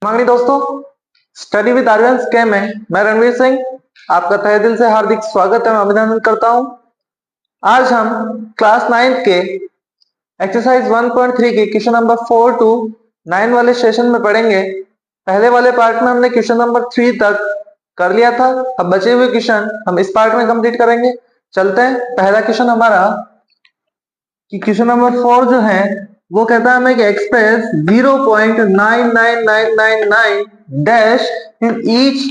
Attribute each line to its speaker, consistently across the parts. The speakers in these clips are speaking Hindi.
Speaker 1: मांगनी दोस्तों, स्टडी विद आर्यन स्कैम में मैं रणवीर सिंह आपका तहे दिल से हार्दिक स्वागत एवं अभिनंदन करता हूं। आज हम क्लास 9 के एक्सरसाइज 1.3 के क्वेश्चन नंबर 4 to 9 वाले सेशन में पढ़ेंगे। पहले वाले पार्ट में हमने क्वेश्चन नंबर 3 तक कर लिया था। अब बचे हुए क्वेश्चन हम इस पार्ट में कंप्लीट करेंगे। चलते हैं। पहला क्वेश्चन हमारा कि क्वेश्चन नंबर 4 जो है वो कहता है हमें कि express 0.99999 dash in each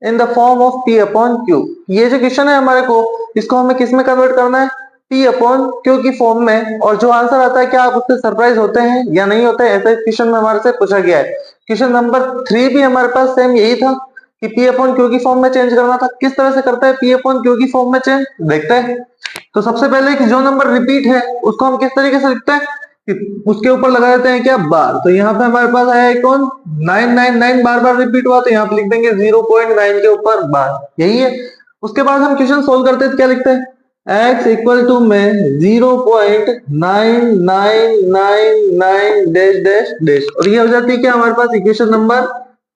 Speaker 1: in the form of p upon q। ये जो क्वेश्चन है हमारे को, इसको हमें किस में कन्वर्ट करना है? p अपॉन q की फॉर्म में। और जो आंसर आता है क्या आप उससे सरप्राइज होते हैं या नहीं होते? ऐसे क्वेश्चन में हमारे से पूछा गया है। क्वेश्चन नंबर 3 भी हमारे पास सेम यही था कि p अपॉन q की फॉर्म में चेंज करना था। किस तरह से करता है p अपॉन q की फॉर्म में चेंज, देखते हैं। तो सबसे पहले कि जो नंबर रिपीट है उसको हम किस तरीके से लिखते हैं कि उसके ऊपर लगा देते हैं क्या? बार। तो यहाँ पे हमारे पास आया कौन? 999 बार बार रिपीट हुआ, तो यहाँ पे लिख देंगे 0.9 के ऊपर बार, यही है। उसके बाद हम क्वेश्चन सोल्व करते हैं तो क्या लिखते हैं? x इक्वल टू में 0.9999 डैश डैश डैश, और ये हो जाती है क्या हमारे पास? इक्वेशन नंबर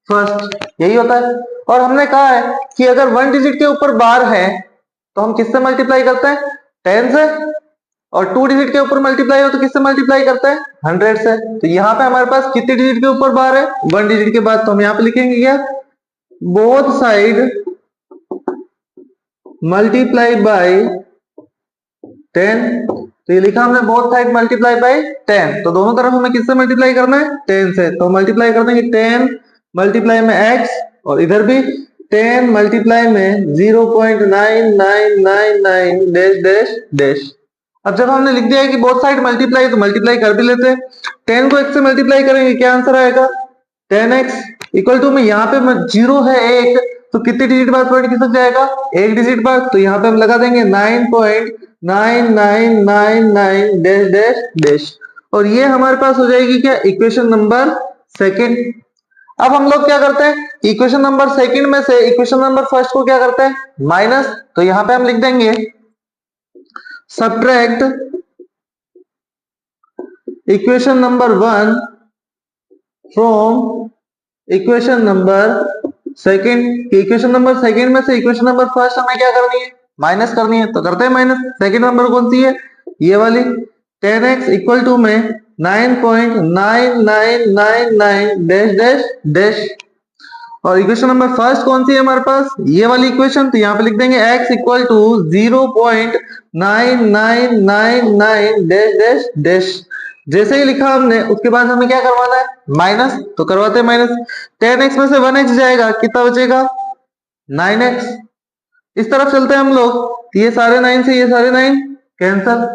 Speaker 1: फर्स्ट, यही होता है। और हमने कहा है कि अगर 1 डिजिट के ऊपर बार है तो हम किससे मल्टीप्लाई करते हैं? 10 से। और 2 डिजिट के ऊपर मल्टीप्लाई हो तो किससे मल्टीप्लाई करते हैं? 100 से। तो यहाँ पे हमारे पास कितने डिजिट के ऊपर बार है? 1 डिजिट के बाद। तो हम यहाँ पे लिखेंगे क्या? Both side multiply by 10। तो ये लिखा हमने बोथ साइड मल्टीप्लाई बाय 10। तो दोनों तरफ हमें किससे मल्टीप्लाई करना है? 10 से। तो मल्टीप्लाई कर देंगे 10 मल्टीप्लाई में x, और इधर भी 10 मल्टीप्लाई में 0.9999 डैश डैश डैश। अब जब हमने लिख दिया है कि बोथ साइड मल्टीप्लाई, तो मल्टीप्लाई कर भी लेते हैं। 10 को x से मल्टीप्लाई करेंगे, क्या आंसर आएगा? 10x इक्वल टू में यहाँ पे 0 है 1, तो कितने डिजिट बाद पॉइंट खिसक जाएगा? 1 डिजिट बाद। तो यहाँ पे हम लगा देंगे 9.9999 डैश डैश डैश, और ये हमारे पास हो जाएगी क्या? Equation number second. अब हम लोग क्या करते हैं? इक्वेशन नंबर सेकंड में से इक्वेशन नंबर फर्स्ट को क्या करते हैं? माइनस। तो यहाँ पे हम लिख देंगे subtract equation number 1 from equation number second। Equation number second में से इक्वेशन नंबर फर्स्ट हमें क्या करनी है? माइनस करनी है। तो करते हैं माइनस। सेकंड नंबर कौन सी है? ये वाली। 10x इक्वल टू में 9.9999 डैश डैश डैश, और इक्वेशन नंबर फर्स्ट कौन सी है हमारे पास? ये वाली इक्वेशन। तो यहाँ पे लिख देंगे x equal to 0.9999 dash dash dash. जैसे ही लिखा हमने, उसके बाद हमें क्या करवाना है? माइनस। तो करवाते हैं माइनस। 10x में से 1x जाएगा, कितना बचेगा? 9x। इस तरफ चलते हैं हम लोग, ये सारे 9 से ये सारे 9 कैंसल।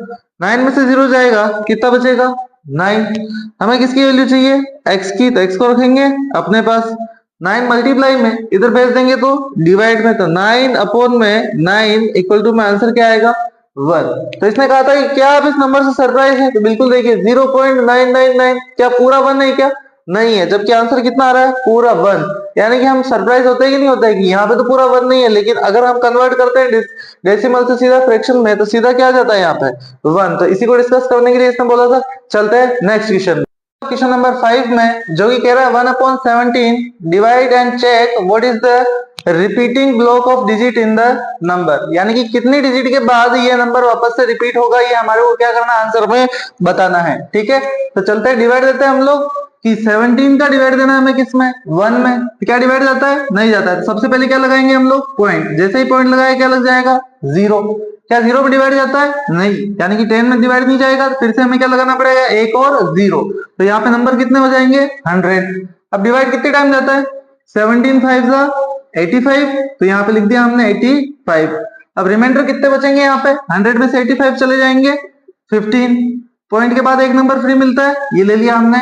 Speaker 1: 9 में से 0 जाएगा, कितना बचेगा? 9। हमें किसकी वैल्यू चाहिए? x की। तो x को रखेंगे अपने पास। 9 मल्टीप्लाई में इधर भेज देंगे तो डिवाइड में, तो 9 अपॉन में 9 इक्वल टू में आंसर क्या आएगा? 1। तो इसने कहा था कि क्या आप इस नंबर से सरप्राइज है? तो बिल्कुल देखिए 0.999 क्या पूरा 1 है क्या? नहीं है, जबकि आंसर कितना आ रहा है? पूरा 1। यानी कि हम सरप्राइज होते हैं कि नहीं होता है कि यहाँ पे तो पूरा 1 नहीं है, लेकिन अगर हम कन्वर्ट करते हैं डेसिमल से सीधा फ्रैक्शन में, तो सीधा क्या आ जाता है यहाँ पे? 1। तो इसी को डिस्कस करने के लिए इसने बोला था। चलते हैं नेक्स्ट क्वेश्चन। क्वेश्चन नंबर 5 में जो कि कह रहा है 1/17 divide and check what is the repeating block of digit in the number. यानी कि कितनी डिजिट के बाद ये नंबर वापस से रिपीट होगा, ये हमारे को क्या करना है? आंसर में बताना है। ठीक है, तो चलते हैं डिवाइड देते हैं हम लोग कि 17 का डिवाइड देना है हमें किस में? 1 में। तो क्या डिवाइड जाता है? नहीं जाता है। तो सबसे पहले क्या लगाएंगे हम लोग? पॉइंट। जैसे ही पॉइंट लगाए क्या लग जाएगा? 0। क्या 0 पे डिवाइड जाता है? नहीं, यानी कि 10 में डिवाइड नहीं जाएगा। तो फिर से हमें क्या लगाना पड़ेगा? 1 और 0। तो यहाँ पे नंबर कितने हो जाएंगे? 100। अब डिवाइड कितने टाइम जाता है? 17 5 85। तो यहाँ पे लिख दिया हमने 85। अब रिमाइंडर कितने बचेंगे? यहाँ पे 100 में से 85 चले जाएंगे 15। पॉइंट के बाद एक नंबर फ्री मिलता है, ये ले लिया हमने,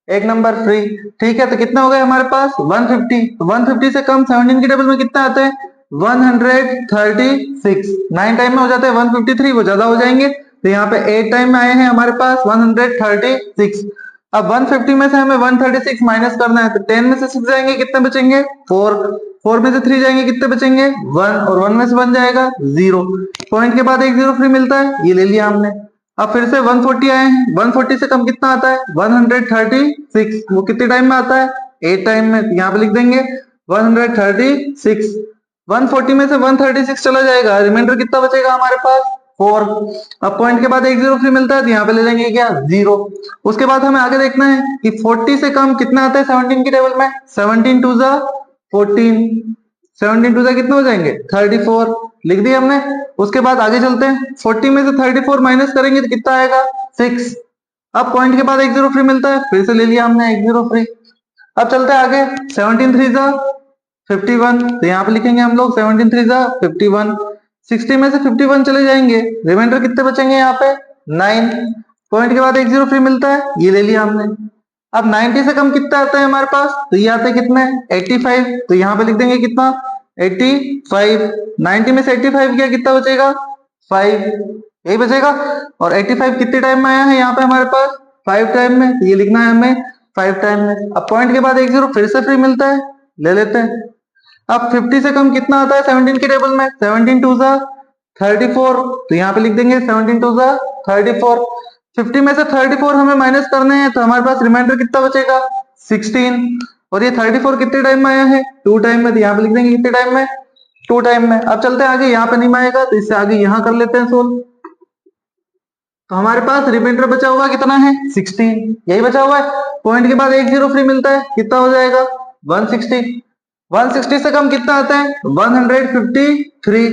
Speaker 1: एक नंबर फ्री। ठीक है, तो कितना हो गया हमारे पास? 150। तो 150 से कम 17 के टेबल में कितना आता है? 136। 9 टाइम में हो जाता है 153, वो ज्यादा हो जाएंगे। तो यहाँ पे 8 टाइम में आए हैं हमारे पास 136। अब 150 में से हमें 136 माइनस करना है, तो 10 में से 6 जाएंगे, कितने बचेंगे? 4। 4 में से 3 जाएंगे, कितने बचेंगे? 1, और 1 में से 1 जाएगा 0। पॉइंट के बाद एक 0 फ्री मिलता है, ये ले लिया हमने। अब फिर से 140 आए हैं, 140 से कम कितना आता है? 136। वो कितने टाइम में आता है? 8 टाइम में, यहाँ पे लिख देंगे 136। 140 में से 136 चला जाएगा, रिमाइंडर कितना बचेगा हमारे पास 4। अब पॉइंट के बाद एक जीरो फ्री मिलता है तो यहाँ पे ले लेंगे क्या 0। उसके बाद हमें आगे देखना है कि 40 से कम कितना आता है 17 की टेबल में। 17 टू जा 14, 17 टू जा कितने हो जाएंगे 34, लिख दिया हमने। उसके बाद आगे चलते हैं, 40 में से 34 माइनस करेंगे तो कितना आएगा 6। अब पॉइंट के बाद एक जीरो फ्री मिलता है, फिर से ले लिया हमने एक जीरो फ्री। अब चलते हैं आगे, 17 3 जा 51, तो यहाँ पे लिखेंगे हम लोग 17 3 जा 51। 60 में से 51 चले जाएंगे, रिमाइंडर कितने बचेंगे यहाँ पे 9। पॉइंट के बाद एक जीरो फ्री मिलता है, ये ले लिया हमने। अब 90 से कम कितना आता है हमारे पास, तो ये आता है कितने 85, तो यहाँ पे लिख देंगे कितना 85। 90 में से 85 गया, कितना बचेगा 5, यही बचेगा। और 85 कितने टाइम में आया है यहाँ पे हमारे पास 5 टाइम में, तो ये लिखना है हमें 5 टाइम में। अब पॉइंट के बाद एक जीरो फिर से फ्री मिलता है, ले लेते हैं। अब 50 से कम कितना आता है 17 की टेबल में, 17 टू जा 34, तो यहाँ पे लिख देंगे 17 टू जा 34। 50 में से 34 हमें माइनस करने हैं, तो हमारे पास रिमाइंडर कितना बचेगा 16। और ये 34 कितने टाइम में आया है 2 टाइम में, तो यहाँ पे लिख देंगे कितने टाइम में 2 टाइम में। अब चलते हैं आगे, यहाँ पे नहीं आएगा तो इससे आगे यहाँ कर लेते हैं सोल्व। तो हमारे पास रिमाइंडर बचा हुआ कितना है 16, यही बचा हुआ है। पॉइंट के बाद एक जीरो फ्री मिलता है, कितना हो जाएगा 160। 160 से कम कितना आता है 153।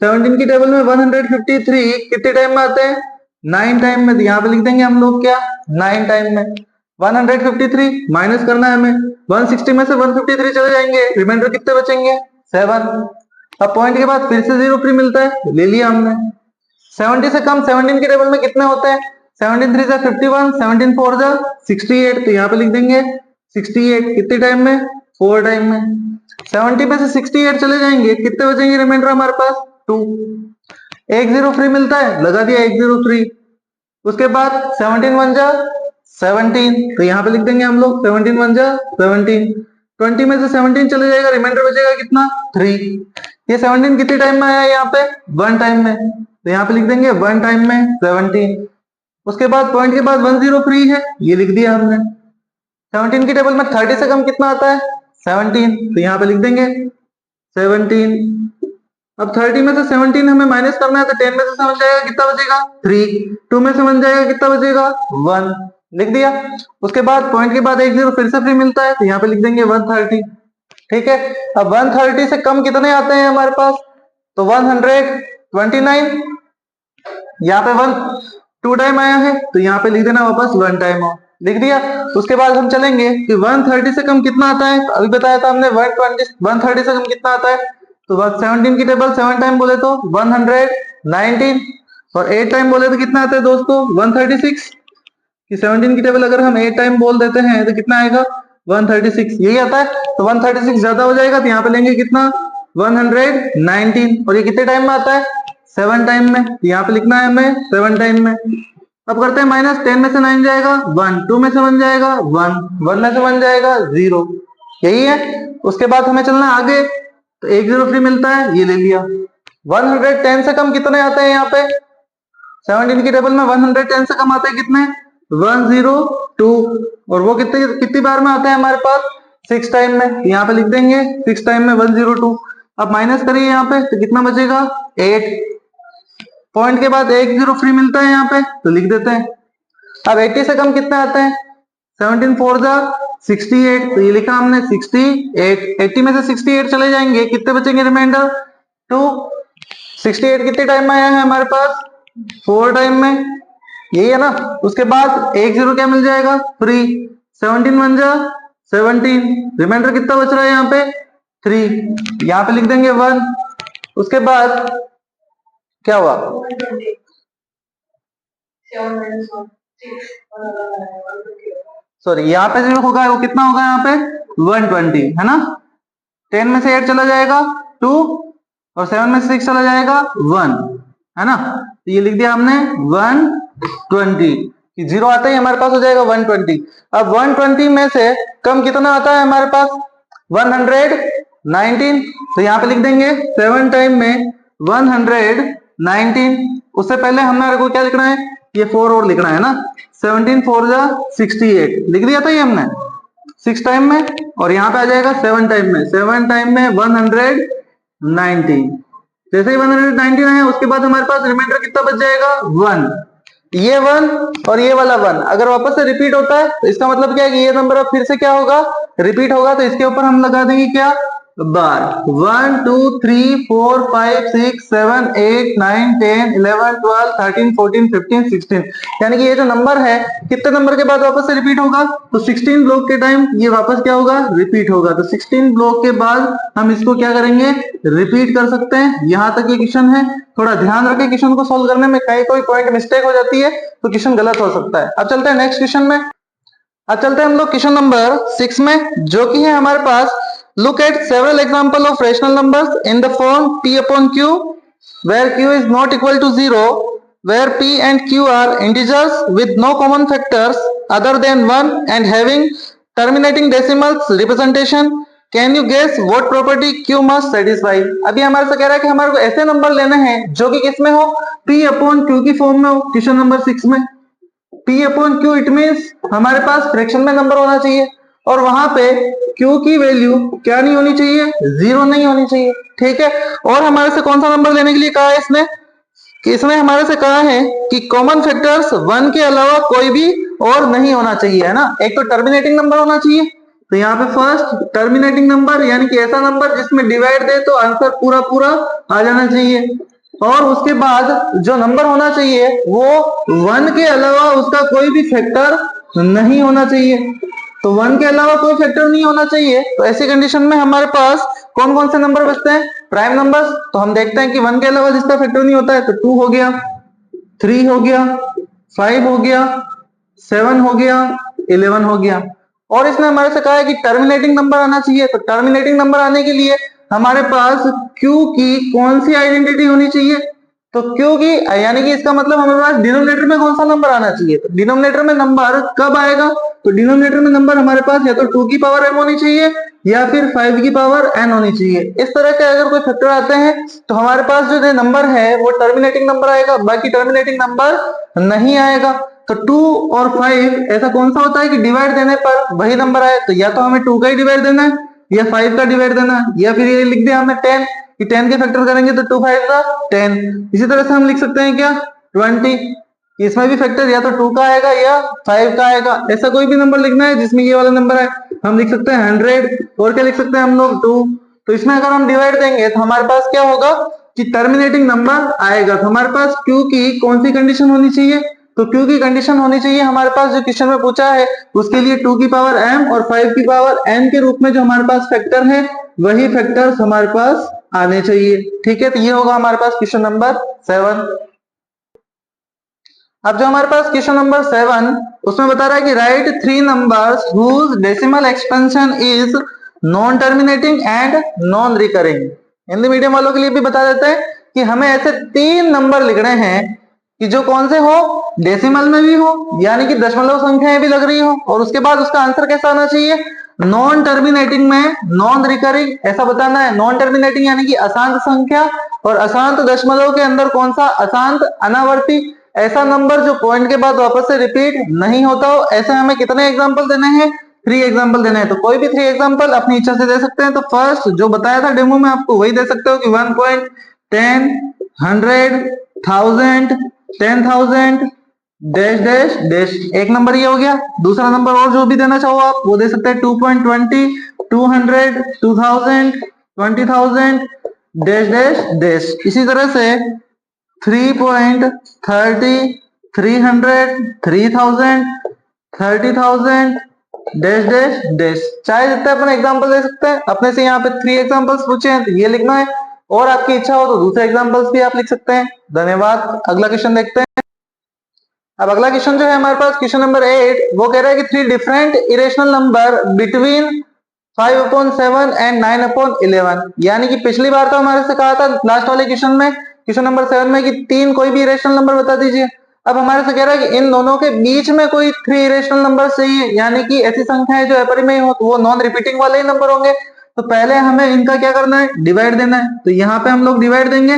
Speaker 1: 17 की टेबल में 153 कितने टाइम में आते हैं 9 टाइम में, तो यहाँ पे लिख देंगे हम लोग क्या 9 टाइम में। 153 माइनस करना है हमें, 160 में से 153 चले जाएंगे, रिमाइंडर कितने बचेंगे 7। अब पॉइंट के बाद फिर से जीरो फ्री मिलता है, ले लिया हमने। 70 से कम 17 के टेबल में कितने होते हैं, 17 3 जा 51, 17 4 जा 68, तो यहाँ पे लिख देंगे 68 कितने टाइम में 4 टाइम में। 70 में से 68 चले जाएंगे, कितने बचेंगे रिमाइंडर हमारे पास 2। एक जीरो फ्री मिलता है, लगा दिया एक जीरो फ्री। उसके बाद 17 1 जा 17, तो यहाँ पे लिख देंगे हम लोग 17 1 जा 17। 20 में से 17 चले जाएगा, रिमाइंडर बचेगा कितना 3। ये 17 कितने टाइम में आया है यहाँ पे 1 टाइम में, तो यहाँ पे लिख देंगे 1 टाइम में 17। उसके बाद पॉइंट के बाद 1 जीरो फ्री है, ये लिख दिया हमने। 17 की टेबल में 30 से कम कितना आता है 17, तो यहाँ पे लिख देंगे 17। अब 30 में से 17 हमें माइनस करना है, तो 10 में से 7 जाएगा, कितना बचेगा 3। 2 में से 1 जाएगा, कितना बचेगा 1, लिख दिया। उसके बाद पॉइंट के बाद एक जीरो फिर से फ्री मिलता है, तो यहाँ पे लिख देंगे 130। ठीक है, अब 130 से कम कितने आते हैं हमारे पास, तो 129। यहाँ पे 1 2 टाइम आया है, तो यहाँ पे लिख देना वापस 1 टाइम हो, लिख दिया। उसके बाद हम चलेंगे कि 130 से कम कितना आता है, अभी बताया था हमने 130 से कम कितना आता है, तो 17 की टेबल 7 टाइम बोले तो 119, और 8 टाइम बोले तो कितना आता है दोस्तों 136। कि 17 की टेबल अगर हम 8 टाइम बोल देते हैं तो कितना आएगा 136, यही आता है। तो 136 ज्यादा हो जाएगा, तो यहाँ पे लेंगे कितना 119, और ये कितने टाइम में आता है 7 टाइम में, तो यहाँ पे लिखना है हमें 7 टाइम में। अब करते हैं माइनस, 10 में से 9 जाएगा 1, 2 में से 1 जाएगा 1, 1 में से 1 जाएगा 0, यही है। उसके बाद हमें चलना आगे, तो एक जीरो फ्री मिलता है, ये ले लिया। 110 से कम कितने आते हैं यहाँ पे 17 की टेबल में 110 से कम आते हैं कितने 102, और वो कितने कितनी बार में आते हैं हमारे पास 6 टाइम में, यहाँ पे लिख देंगे 6 टाइम में 102। अब माइनस करिए यहाँ पे, तो कितना बचेगा 8। पॉइंट के बाद एक जीरो फ्री मिलता है यहाँ पे, तो लिख देते हैं। अब 80 से कम कितने आते हैं 17 4 जा 68, तो ये लिखा हमने 68। 80 में से 68 चले जाएंगे, कितने बचेंगे रिमाइंडर 2। 68 कितने टाइम में आया है हमारे पास 4 टाइम में, यही है ना। उसके बाद एक जीरो क्या मिल जाएगा फ्री, 17 1 जा 17, रिमाइंडर कितना बच रहा है यहाँ पे 3, यहाँ पे लिख देंगे 1। उसके बाद क्या हुआ सॉरी, यहाँ पे जो होगा वो कितना होगा यहाँ पे 120 है ना। 10 में से 8 चला जाएगा 2, और 7 में से 6 चला जाएगा 1 है ना, तो ये लिख दिया हमने 120। जीरो आता ही हमारे पास हो जाएगा 120। अब 120 में से कम कितना आता है हमारे पास 119, तो यहाँ पे लिख देंगे 7 टाइम में 119। उससे पहले हमारे को क्या लिखना है, ये 4 और लिखना है ना, 17 4 जा 68 लिख दिया था ये हमने। 6 टाइम में, और यहाँ पे आ जाएगा 7 टाइम में। 7 टाइम में 190। जैसे ही 190 है उसके बाद हमारे पास रिमाइंडर कितना बच जाएगा, 1। ये 1 और ये वाला 1 अगर वापस से रिपीट होता है तो इसका मतलब क्या है कि ये नंबर अब फिर से क्या होगा, रिपीट होगा। तो इसके ऊपर हम लगा देंगे क्या, बार। 1 2 3 4 5 6 7 8 9 10 11 12 13 14 15 16, यानी कि ये जो नंबर है कितने नंबर के बाद वापस से रिपीट होगा, तो 16 ब्लॉक के टाइम ये वापस क्या होगा, रिपीट होगा। तो 16 ब्लॉक के बाद हम इसको क्या करेंगे, रिपीट कर सकते हैं। यहां तक ये क्वेश्चन है। थोड़ा ध्यान रखें, क्वेश्चन को सोल्व करने में कहीं कोई पॉइंट मिस्टेक हो जाती है तो क्वेश्चन गलत हो सकता है। अब चलते हैं नेक्स्ट क्वेश्चन में। अब चलते हैं हम लोग क्वेश्चन नंबर 6 में, जो कि है हमारे पास, look at several example of rational numbers in the form p upon q where q is not equal to 0, where p and q are integers with no common factors other than 1 and having terminating decimals representation. Can you guess what property q must satisfy. अभी हमारे से कह रहा है कि हमारे को ऐसे नंबर लेने हैं जो कि किसमें हो, p अपॉन q की फॉर्म में हो। क्वेश्चन नंबर 6 में p upon q it means हमारे पास फ्रैक्शन में नंबर होना चाहिए, और वहां पे q की वैल्यू क्या नहीं होनी चाहिए, 0 नहीं होनी चाहिए। ठीक है, और हमारे से कौन सा नंबर लेने के लिए कहा है इसने, कि इसने हमारे से कहा है कि कॉमन फैक्टर्स 1 के अलावा कोई भी और नहीं होना चाहिए, है ना। एक तो टर्मिनेटिंग नंबर होना चाहिए, तो यहाँ पे फर्स्ट टर्मिनेटिंग नंबर यानी कि ऐसा नंबर जिसमें डिवाइड दे तो आंसर पूरा पूरा आ जाना चाहिए, और उसके बाद जो नंबर होना चाहिए वो 1 के अलावा उसका कोई भी फैक्टर नहीं होना चाहिए। तो 1 के अलावा कोई फैक्टर नहीं होना चाहिए, तो ऐसी कंडीशन में हमारे पास कौन कौन से नंबर बचते हैं, प्राइम नंबर्स। तो हम देखते हैं कि 1 के अलावा जिसका फैक्टर नहीं होता है तो 2 हो गया, 3 हो गया, 5 हो गया, 7 हो गया, 11 हो गया। और इसने हमारे से कहा है कि टर्मिनेटिंग नंबर आना चाहिए, तो टर्मिनेटिंग नंबर आने के लिए हमारे पास Q की कौन सी आइडेंटिटी होनी चाहिए, तो Q की यानी कि इसका मतलब हमारे पास डिनोमिनेटर में कौन सा नंबर आना चाहिए, तो डिनोमिनेटर में नंबर कब आएगा, तो डिनोमिनेटर में नंबर हमारे पास या तो 2 की पावर m होनी चाहिए या फिर 5 की पावर n होनी चाहिए। इस तरह के अगर कोई फैक्टर आते हैं तो हमारे पास जो नंबर है वो टर्मिनेटिंग नंबर आएगा, बाकी टर्मिनेटिंग नंबर नहीं आएगा। तो 2 और 5 ऐसा कौन सा होता है कि डिवाइड देने पर वही नंबर आए, तो या तो हमें 2 का ही डिवाइड देना है या 5 का डिवाइड देना है, या फिर ये लिख दिया हमने 10 कि 10 के फैक्टर करेंगे तो 2 5 का 10। इसी तरह से हम लिख सकते हैं क्या 20, इसमें भी फैक्टर या तो 2 का आएगा या 5 का आएगा। ऐसा कोई भी नंबर लिखना है जिसमें ये वाला नंबर है, हम लिख सकते हैं 100, और क्या लिख सकते हैं हम लोग 2। तो इसमें अगर हम डिवाइड देंगे तो हमारे पास क्या होगा कि टर्मिनेटिंग नंबर आएगा। तो हमारे पास Q की कौन सी कंडीशन होनी चाहिए, तो Q की कंडीशन होनी चाहिए हमारे पास जो क्वेश्चन में पूछा है उसके लिए 2 की पावर m और 5 की पावर n के रूप में जो हमारे पास फैक्टर है वही फैक्टर्स हमारे पास आने चाहिए। ठीक है, तो ये होगा हमारे पास क्वेश्चन नंबर 7। अब जो हमारे पास क्वेश्चन नंबर 7 उसमें बता रहा है कि right 3 numbers whose decimal expansion is non terminating and non recurring. Hindi medium वालों के लिए भी बता देते हैं कि हमें ऐसे 3 नंबर लिखने हैं कि जो कौन से हो, डेसिमल में भी हो यानी कि दशमलव संख्याएं भी लग रही हो, और उसके बाद उसका आंसर कैसा आना चाहिए, नॉन टर्मिनेटिंग में नॉन रिकरिंग ऐसा बताना है। नॉन टर्मिनेटिंग यानी कि अशांत संख्या, और अशांत दशमलव के अंदर कौन सा, अशांत अनावर्ती, ऐसा नंबर जो पॉइंट के बाद वापस से रिपीट नहीं होता हो। ऐसे हमें कितने एग्जांपल देने हैं, 3 एग्जांपल देने हैं। तो कोई भी 3 एग्जांपल अपनी इच्छा से दे सकते हैं। तो फर्स्ट जो बताया था डेमो में आपको वही दे सकते हो कि 1 पॉइंट, 10, 100, 1000, 10,000 डैश डैश डैश, एक नंबर ये हो गया। दूसरा नंबर और जो भी देना चाहो आप वो दे सकते हैं 2.20, 200, 2000, 20,000 डैश डैश डैश। इसी तरह से 3.30, 300, 3000, 30,000 डैश डैश डैश। चाहे जितने अपन एग्जांपल दे सकते हैं। अपने से यहाँ पे 3 एग्जांपल्स पूछे हैं तो ये लिखना है, और आपकी इच्छा हो तो दूसरे एग्जांपल्स भी आप लिख सकते हैं। धन्यवाद। अगला क्वेश्चन देखते हैं। अब अगला क्वेश्चन जो है हमारे पास क्वेश्चन नंबर 8 वो कह रहा है कि 3 different irrational number between 5/7 and 9/11। यानी कि पिछली बार तो हमारे से कहा था लास्ट वाले क्वेश्चन में, क्वेश्चन नंबर 7 में, कि 3 कोई भी इरेशनल नंबर बता दीजिए। अब हमारे से कह रहा है कि इन दोनों के बीच में कोई 3 इरेशनल नंबर चाहिए, यानी कि ऐसी संख्याएं जो अपरिमेय हो, तो वो नॉन रिपीटिंग वाले ही नंबर होंगे। तो पहले हमें इनका क्या करना है, डिवाइड देना है। तो यहाँ पे हम लोग डिवाइड देंगे।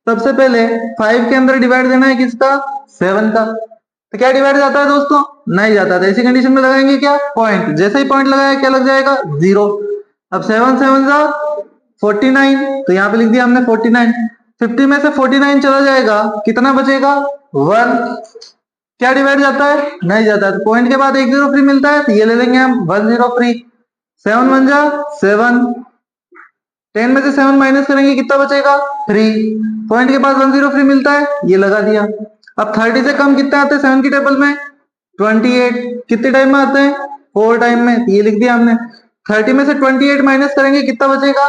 Speaker 1: सबसे पहले 5 के अंदर डिवाइड देना है किसका, 7 का। तो क्या डिवाइड जाता है दोस्तों? नहीं जाता। तो ऐसी कंडीशन में लगाएंगे क्या? पॉइंट। जैसे ही पॉइंट लगाया क्या लग जाएगा? 0। अब 7 7 जा 49, तो यहाँ पे लिख दिया हमने 49। 50 में से 49 चला जाएगा, कितना बचेगा? 1। क्या डिवाइड जाता है? नहीं जाता। तो पॉइंट के बाद 1 0 फ्री मिलता है, तो ये ले लेंगे हम 1 0 फ्री। 7 1 जा 7। 10 में से 7 माइनस करेंगे, कितना बचेगा? 3। पॉइंट के बाद 1 0 फ्री मिलता है, ये लगा दिया। अब 30 से कम कितने आते हैं 7 की टेबल में? 28। कितने टाइम में आते हैं? 4 टाइम में, ये लिख दिया हमने। 30 में से 28 माइनस करेंगे, कितना बचेगा?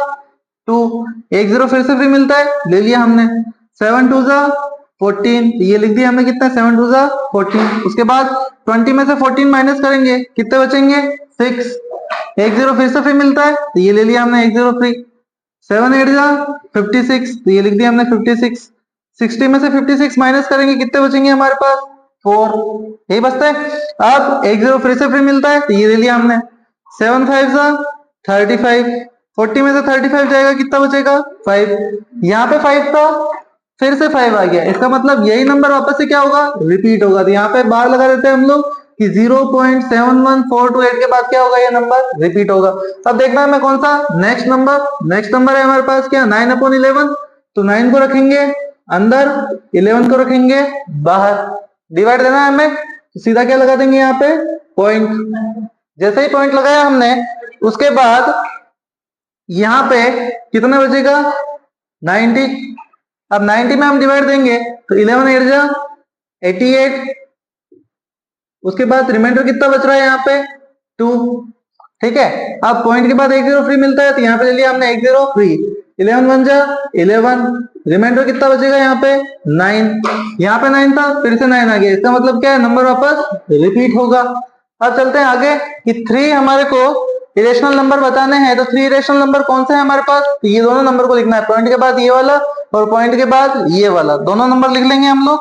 Speaker 1: 2। 1 0 फिर से फ्री मिलता है, ले लिया हमने। 7 2 जा 14, ये लिख दिया हमने। कितना? 7 2 जा 14। उसके बाद 20 में से 14 माइनस करेंगे, कितने बचेंगे? 6। 1 0 फिर से फ्री मिलता है, तो ये ले लिया हमने 1 0 फ्री। 7 8 जा 56, तो ये लिख दिया हमने 56। 60 में से 56 माइनस करेंगे, कितने बचेंगे हमारे पास? 4। यही बचता है। अब 1 0 फिर से फ्री मिलता है, तो ये ले लिया हमने। 7 5 जा 35। 40 में से 35 जाएगा, कितना बचेगा? 5। यहाँ पे 5 था, फिर से 5 आ गया, इसका मतलब यही नंबर वापस से क्या होगा? रिपीट होगा। तो यहाँ पे बार लगा देते हैं हम लोग कि 0.71428 के बाद क्या होगा? ये नंबर रिपीट होगा। अब देखना है मैं कौन सा नेक्स्ट नंबर है हमारे पास क्या? 9/11। तो 9 को रखेंगे अंदर, 11 को रखेंगे बाहर। डिवाइड देना है हमें, तो सीधा क्या लगा देंगे यहाँ पे? पॉइंट। जैसे ही पॉइंट लगाया हमने, उसके बाद यहाँ पे कितना बचेगा? 90। अब 90 में हम डिवाइड देंगे, तो 11 8 जा 88। उसके बाद रिमाइंडर कितना बच रहा है यहाँ पे? 2। ठीक है। अब पॉइंट के बाद 1 0 फ्री मिलता है, तो यहाँ पे ले लिया हमने 1 0 फ्री। 11 1 जा 11। रिमाइंडर कितना बचेगा यहाँ पे? 9। यहाँ पे 9 था, फिर से 9 आ गया, इसका मतलब क्या है? नंबर वापस रिपीट होगा। अब चलते हैं आगे कि 3 हमारे को इरेशनल नंबर बताने हैं। तो 3 इरेशनल नंबर कौन से हैं हमारे पास? तो ये दोनों नंबर को लिखना है, पॉइंट के बाद ये वाला और पॉइंट के बाद ये वाला, दोनों नंबर लिख लेंगे हम लोग।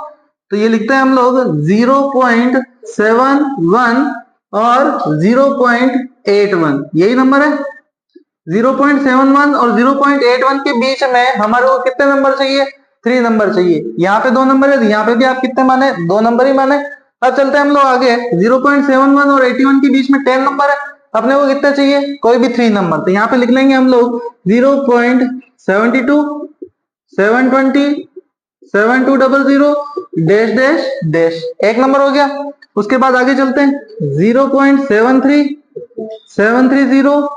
Speaker 1: तो ये लिखते हैं हम लोग 0.71 और 0.81, यही नंबर है। 0.71 और 0.81 के बीच में हमारे को कितने नंबर चाहिए? 3 नंबर चाहिए। यहाँ पे 2 नंबर है, तो यहाँ पे भी आप कितने माने? 2 नंबर ही माने। अब चलते हैं हम लोग आगे। 0.71 और 81 के बीच में 10 नंबर है, अपने को कितना चाहिए? कोई भी 3 नंबर। तो यहाँ पे लिख लेंगे हम लोग 0.72 720 7200 डैश डैश डैश, एक नंबर हो गया। उसके बाद आगे चलते हैं 0.73 730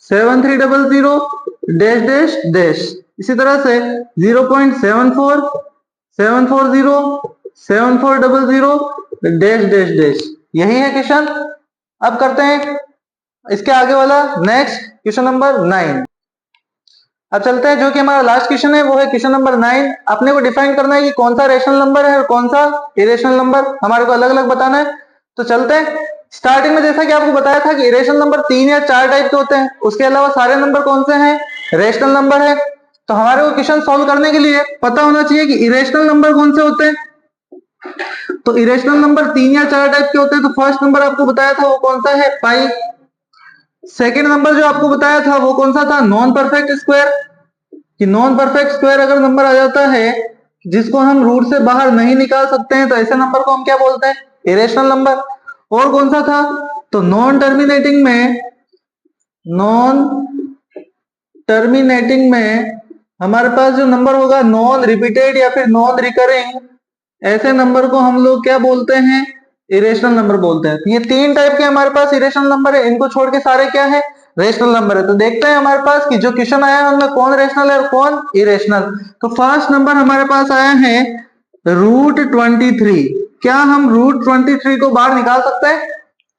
Speaker 1: 7300 डैश डैश डैश। इसी तरह से 0.74 740 7400 डैश डैश डैश। यही है क्वेश्चन। अब करते हैं इसके आगे वाला नेक्स्ट क्वेश्चन नंबर 9। अब चलते हैं, जो कि हमारा लास्ट क्वेश्चन है, वो है क्वेश्चन नंबर 9। अपने को डिफाइन करना है कि कौन सा रेशनल नंबर है और कौन सा इरेशनल नंबर, हमारे को अलग अलग बताना है। तो चलते हैं। स्टार्टिंग में जैसा कि आपको बताया था कि इरेशनल नंबर 3 या 4 टाइप के होते हैं, उसके अलावा सारे नंबर कौन से हैं? रेशनल नंबर है। तो हमारे को क्वेश्चन सॉल्व करने के लिए पता होना चाहिए कि इरेशनल नंबर कौन से होते हैं। तो इरेशनल नंबर 3 या 4 टाइप के होते हैं। तो फर्स्ट नंबर आपको बताया था वो कौन सा है? पाई। सेकेंड नंबर जो आपको बताया था वो कौन सा था? Non perfect square. कि नॉन परफेक्ट स्क्वायर अगर नंबर आ जाता है जिसको हम रूट से बाहर नहीं निकाल सकते हैं, तो ऐसे नंबर को हम क्या बोलते हैं? Irrational number. और कौन सा था? तो नॉन टर्मिनेटिंग में हमारे पास जो नंबर होगा नॉन रिपीटेड या फिर नॉन रिकरिंग, ऐसे नंबर को हम लोग क्या बोलते हैं? इरेशनल नंबर बोलते हैं। तो ये 3 टाइप के हमारे पास इरेशनल नंबर है, इनको छोड़ के सारे क्या है? रेशनल नंबर है। तो देखते हैं हमारे पास कि जो क्वेश्चन आया है उनमें कौन रेशनल है और कौन इरेशनल। तो फर्स्ट नंबर हमारे पास आया है √23। क्या हम √23 को बाहर निकाल सकते हैं?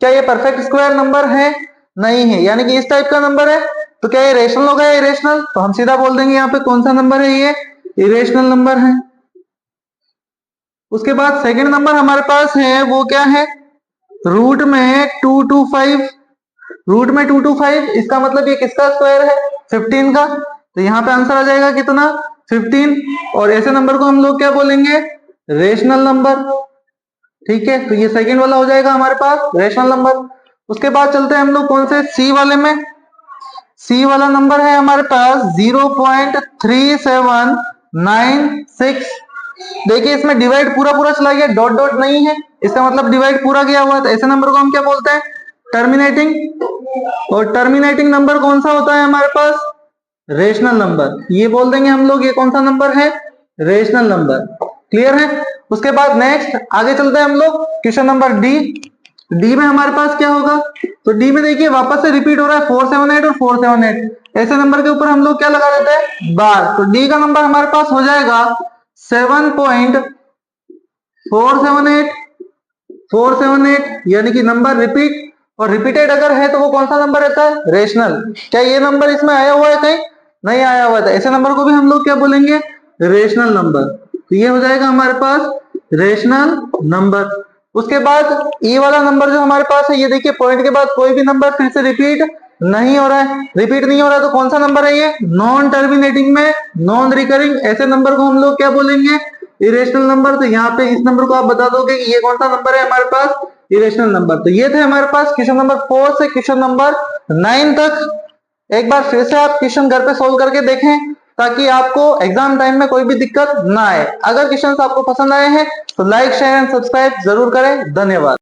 Speaker 1: क्या ये परफेक्ट स्क्वायर नंबर है? नहीं है, यानी कि इस टाइप का नंबर है। तो क्या ये रेशनल होगा या इरेशनल? तो हम सीधा बोल देंगे यहाँ पे कौन सा नंबर है? ये इरेशनल नंबर है। उसके बाद सेकंड नंबर हमारे पास है वो क्या है? रूट में 225। रूट में 225, इसका मतलब ये किसका स्क्वायर है? 15 का। तो यहाँ पे आंसर आ जाएगा कितना? 15। और ऐसे नंबर को हम लोग क्या बोलेंगे? Rational number. ठीक है, तो ये सेकंड वाला हो जाएगा हमारे पास रेशनल नंबर। उसके बाद चलते हैं हम लोग कौन से? सी वाले में। सी वाला नंबर है हमारे पास 0.3796 देखिए इसमें डिवाइड पूरा पूरा चला गया, डॉट डॉट नहीं है, इसका मतलब डिवाइड पूरा गया हुआ है, तो ऐसे नंबर को हम क्या बोलते हैं, टर्मिनेटिंग। और टर्मिनेटिंग नंबर कौन सा होता है हमारे पास, रेशनल नंबर। ये बोल देंगे हम लोग, ये कौन सा नंबर है, रेशनल नंबर। क्लियर है। उसके बाद नेक्स्ट आगे चलते हैं हम लोग, क्वेश्चन नंबर डी। डी में हमारे पास क्या होगा, तो डी में देखिए वापस से रिपीट हो रहा है 478 और 478, ऐसे नंबर के ऊपर हम लोग क्या लगा देते हैं, बार। तो डी का नंबर हमारे पास हो जाएगा 7.478 यानी कि नंबर रिपीट, और रिपीटेड अगर है तो वो कौन सा नंबर रहता है, रेशनल। क्या ये नंबर इसमें आया हुआ है कहीं, नहीं आया हुआ था, ऐसे नंबर को भी हम लोग क्या बोलेंगे, रेशनल नंबर। तो ये हो जाएगा हमारे पास रेशनल नंबर। उसके बाद ये वाला नंबर जो हमारे पास है, ये देखिए पॉइंट के बाद कोई भी नंबर फिर से रिपीट नहीं हो रहा है, रिपीट नहीं हो रहा है, तो कौन सा नंबर है ये, नॉन टर्मिनेटिंग में नॉन रिकरिंग, ऐसे नंबर को हम लोग क्या बोलेंगे, इरेशनल नंबर। तो यहाँ पे इस नंबर को आप बता दोगे कि ये कौन सा नंबर है हमारे पास, इरेशनल नंबर। तो ये थे हमारे पास क्वेश्चन नंबर 4 से क्वेश्चन नंबर 9 तक। एक बार फिर से आप क्वेश्चन घर पे सोल्व करके देखें, ताकि आपको एग्जाम टाइम में कोई भी दिक्कत ना आए। अगर क्वेश्चन आपको पसंद आए हैं तो लाइक शेयर एंड सब्सक्राइब जरूर करें। धन्यवाद।